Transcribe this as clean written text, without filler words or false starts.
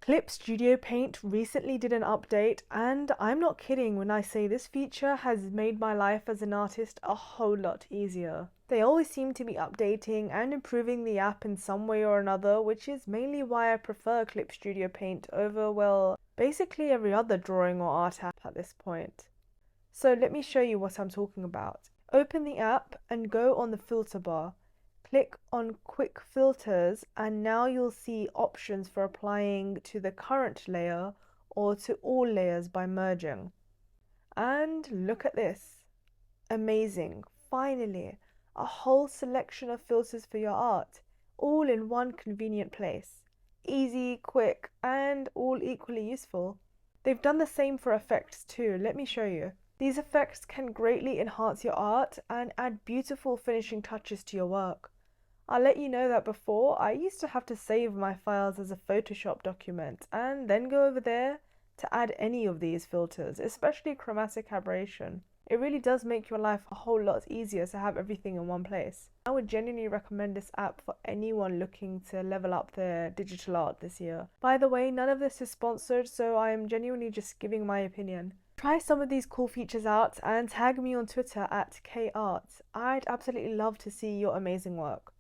Clip Studio Paint recently did an update, and I'm not kidding when I say this feature has made my life as an artist a whole lot easier. They always seem to be updating and improving the app in some way or another, which is mainly why I prefer Clip Studio Paint over, well, basically every other drawing or art app at this point. So let me show you what I'm talking about. Open the app and go on the filter bar. Click on Quick Filters and now you'll see options for applying to the current layer or to all layers by merging. And look at this. Amazing. Finally, a whole selection of filters for your art, all in one convenient place. Easy, quick, and all equally useful. They've done the same for effects too. Let me show you. These effects can greatly enhance your art and add beautiful finishing touches to your work. I'll let you know that before, I used to have to save my files as a Photoshop document and then go over there to add any of these filters, especially chromatic aberration. It really does make your life a whole lot easier to have everything in one place. I would genuinely recommend this app for anyone looking to level up their digital art this year. By the way, none of this is sponsored, so I am genuinely just giving my opinion. Try some of these cool features out and tag me on Twitter at kart. I'd absolutely love to see your amazing work.